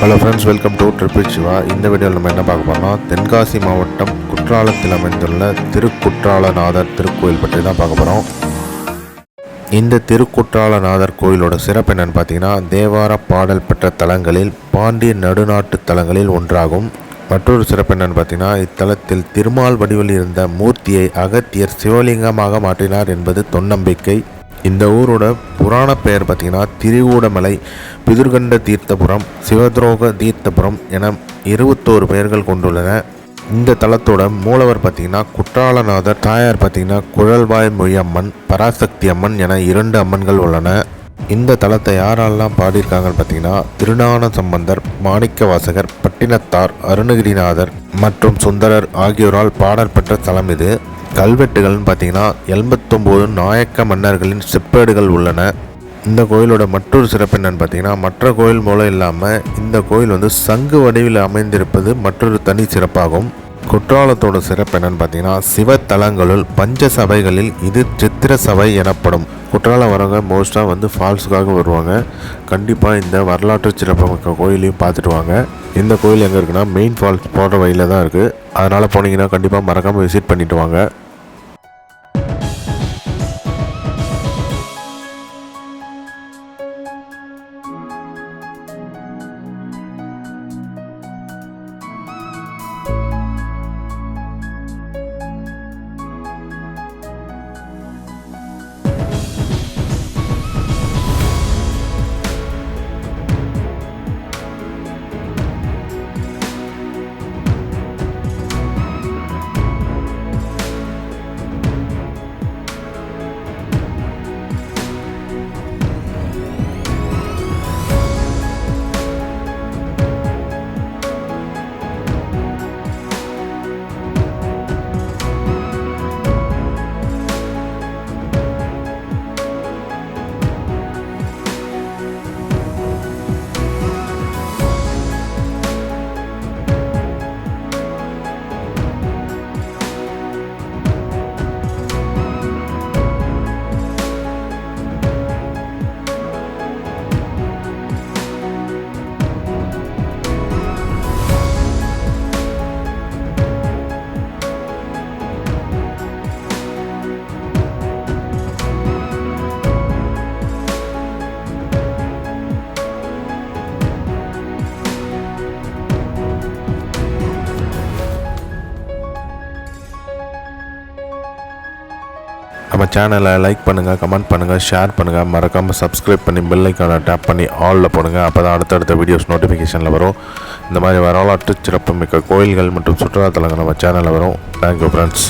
Hello friends, welcome to triple Siva. இந்த வீடியோவில் நம்ம என்ன பார்க்க போறோம்னா, தென்காசி மாவட்டம் குற்றாலத்தில் அமைந்துள்ள திருக்குற்றாலநாதர் திருக்கோயில் பற்றி தான் பார்க்க போகிறோம். இந்த திருக்குற்றாலநாதர் கோயிலோட சிறப்பு என்னென்னு பார்த்தீங்கன்னா, தேவார பாடல் பெற்ற தலங்களில் பாண்டிய நடுநாட்டு தலங்களில் ஒன்றாகும். மற்றொரு சிறப்பு என்னென்னு பார்த்தீங்கன்னா, இத்தலத்தில் திருமால் வடிவில் இருந்த மூர்த்தியை அகத்தியர் சிவலிங்கமாக மாற்றினார் என்பது தொன்னம்பிக்கை. இந்த ஊரோட புராண பெயர் பார்த்திங்கன்னா திரிகூடமலை, பிதுர்கண்ட தீர்த்தபுரம், சிவத்ரோக தீர்த்தபுரம் என 21 பெயர்கள் கொண்டுள்ளன. இந்த தலத்தோட மூலவர் பார்த்திங்கன்னா குற்றாலநாதர், தாயார் பார்த்திங்கன்னா குழல்வாய் மொழியம்மன், பராசக்தி அம்மன் என 2 அம்மன்கள் உள்ளன. இந்த தலத்தை யாரெல்லாம் பாடியிருக்காங்கன்னு பார்த்தீங்கன்னா, திருஞான சம்பந்தர், மாணிக்கவாசகர், பட்டினத்தார், அருணகிரிநாதர் மற்றும் சுந்தரர் ஆகியோரால் பாடல் பெற்ற தலம் இது. கல்வெட்டுகள்னு பார்த்தீங்கன்னா 89 நாயக்க மன்னர்களின் செப்பேடுகள் உள்ளன. இந்த கோயிலோட மற்றொரு சிறப்பு என்னன்னு பார்த்தீங்கன்னா, மற்ற கோயில் மூலம் இல்லாமல் இந்த கோயில் சங்கு வடிவில் அமைந்திருப்பது மற்றொரு தனி சிறப்பாகும். குற்றாலத்தோட சிறப்பு என்னன்னு பார்த்தீங்கன்னா, சிவத்தலங்களுள் பஞ்ச சபைகளில் இது சித்திர சபை எனப்படும். குற்றாலம் வரவங்க மோஸ்ட்டாக ஃபால்ஸுக்காக வருவாங்க. கண்டிப்பாக இந்த வரலாற்று சிறப்புமிக்க கோயிலையும் பார்த்துட்டு வாங்க. இந்த கோயில் எங்கே இருக்குன்னா, மெயின் ஃபால்ஸ் போகிற வழியில் தான் இருக்குது. அதனால் போனீங்கன்னா கண்டிப்பாக மறக்காமல் விசிட் பண்ணிவிட்டு வாங்க. நம்ம சேனலை லைக் பண்ணுங்கள், கமெண்ட் பண்ணுங்கள், ஷேர் பண்ணுங்கள். மறக்காமல் சப்ஸ்கிரைப் பண்ணி பெல் ஐக்கானை டேப் பண்ணி ஆலில் போடுங்க. அப்போ தான் அடுத்தடுத்த வீடியோஸ் நோட்டிஃபிகேஷனில் வரும். இந்த மாதிரி வரலாற்று சிறப்புமிக்க கோயில்கள் மற்றும் சுற்றுலாத்தலங்கள் நம்ம சேனலில் வரும். Thank you friends.